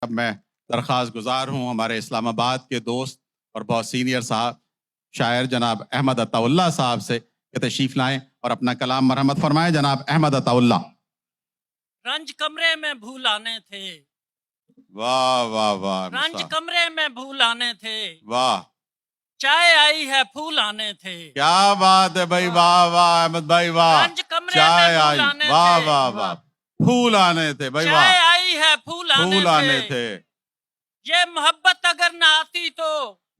अब मैं दरख्वास्त गुजार हूँ हमारे इस्लामाबाद के दोस्त और बहुत सीनियर साहब शायर जनाब अहमद अताउल्ला साहब से कि तशरीफ लाएं और अपना कलाम मरहमत फरमाएं। जनाब अहमद अताउल्ला। रंज कमरे में भूल आने थे, वाह वाह वाह। रंज कमरे में भूल आने थे, वाह, चाय आई है फूल आने थे। क्या बात है भाई, वाह वाह अहमद भाई वाह। रंज कमरे चाय में आई, फूल आने वाह थे, वाह वाह, फूल आने थे भाई वाह। चाय आई है फूल फूल आने थे, ये मोहब्बत अगर न आती तो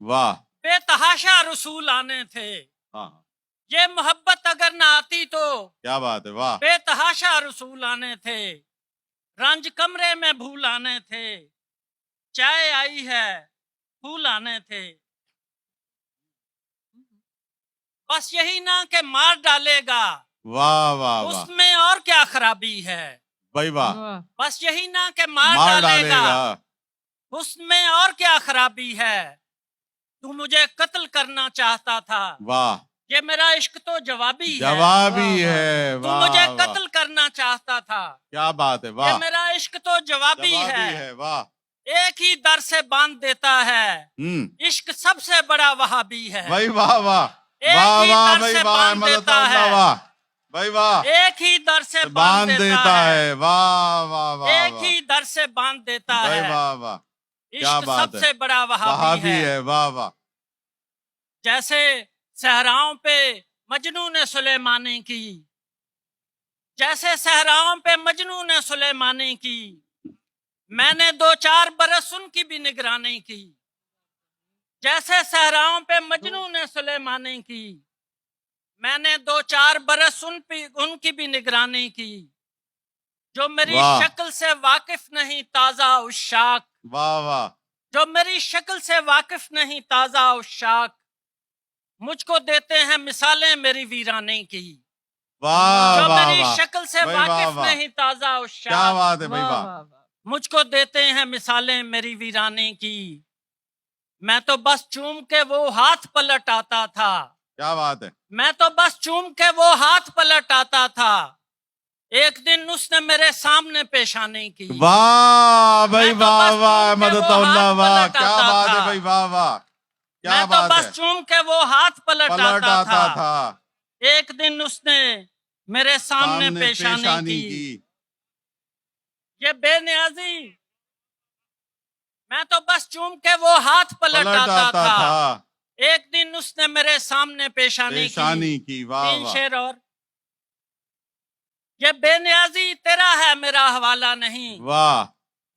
वाह। बेतहाशा रसूल आने थे। हाँ, ये मोहब्बत अगर न आती तो क्या बात है, वाह। बेतहाशा रसूल आने थे, रंज कमरे में भूल आने थे, चाय आई है फूल आने थे। बस यही ना कि मार डालेगा, वाह वाह वाह उसमें और क्या खराबी है भाई वाह। बस यही ना कि मार डालेगा, उसमें और क्या खराबी है। तू मुझे कत्ल करना चाहता था, वाह। ये मेरा इश्क तो जवाबी है। है, तू मुझे कत्ल करना चाहता था, क्या बात है, वाह। ये मेरा इश्क तो जवाबी है। वाह। एक ही दर से बांध देता है, इश्क सबसे बड़ा वहाबी है। भाई वाह वाह, एक ही दर से बांध देता है, भाई वाह। एक ही दर से बांध देता है, वाह वाह वाह। एक ही दर से बांध देता है, वाह वाह, इश्क सबसे बड़ा वहाबी है। वाह वाह। जैसे सहराओं पे मजनू ने सुलेमानी की, जैसे सहराओं पे मजनू ने सुलेमानी की, मैंने 2-4 बरस उनकी भी निगरानी की। जैसे सहराओं पे मजनू ने सुलेमानी की, मैंने 2-4 बरस उनकी भी निगरानी की। जो मेरी शक्ल से वाकिफ नहीं ताजा उशाक, वाह वाह। जो मेरी शक्ल से वाकिफ नहीं ताजा उशाक, मुझको देते हैं मिसालें मेरी वीरानी की। वाह जो वाह, मेरी शक्ल से वाकिफ नहीं ताजा उशाक, क्या बात है भाई वाह। मुझको देते हैं मिसालें मेरी वीरानी की। मैं तो बस चूम के वो हाथ पलट आता था, क्या बात है। मैं तो बस चूम के वो हाथ पलट आता था, एक दिन उसने मेरे सामने पेशानी की। वाह भाई वाह वाह अहमदुल्लाह, वाह क्या बात है भाई, वाह वाह क्या बात है। बस चूम के वो हाथ पलट आता था, एक दिन उसने मेरे सामने पेशानी की। ये बेनियाजी, मैं तो बस चूम के वो हाथ पलट आता था, एक दिन उसने मेरे सामने पेशानी की। वाह शेर और ये बेनियाजी तेरा है मेरा हवाला नहीं, वाह।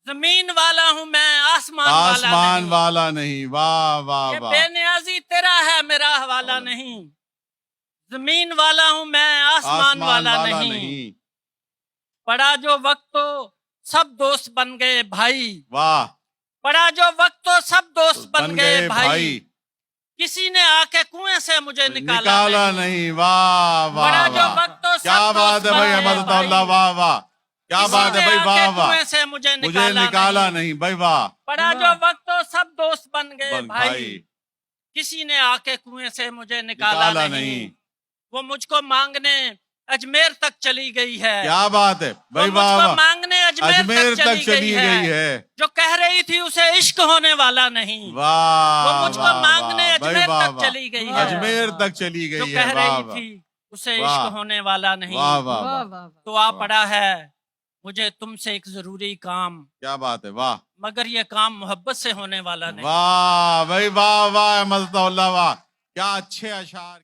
जमीन वाला हूँ मैं आसमान वाला नहीं, वाह वाह। ये बेनियाजी तेरा है मेरा हवाला नहीं, जमीन वाला हूँ मैं आसमान वाला नहीं। पड़ा जो वक्त तो सब दोस्त बन गए भाई, वाह। पड़ा जो वक्त तो सब दोस्त बन गए भाई, किसी ने आके कुएं से मुझे निकाला नहीं। वाह वाह, पड़ा जो वक्त तो क्या बात है भाई अहमदुल्लाह, वाह वाह क्या बात है भाई, वाह वाह। कुएं से मुझे निकाला नहीं भाई, वाह। पड़ा जो वक्त तो सब दोस्त बन गए भाई, किसी ने आके कुएं से मुझे निकाला नहीं। वो मुझको मांगने अजमेर तक चली गई है, क्या बात है भाई, वाह वाह। मांगने अजमेर तक चली गई है, जो कह रही थी उसे इश्क होने वाला नहीं। वाह, वो मुझको मांगने अजमेर तक चली गई है, अजमेर तक चली गई है, जो कह रही थी उसे इश्क होने वाला नहीं। वाह वाह। तो आ पड़ा है मुझे तुमसे एक जरूरी काम, क्या बात है, वाह। मगर ये काम मोहब्बत से होने वाला नहीं। वाह भाई वाह वाह अहमदुल्लाह, वाह क्या अच्छे अशार।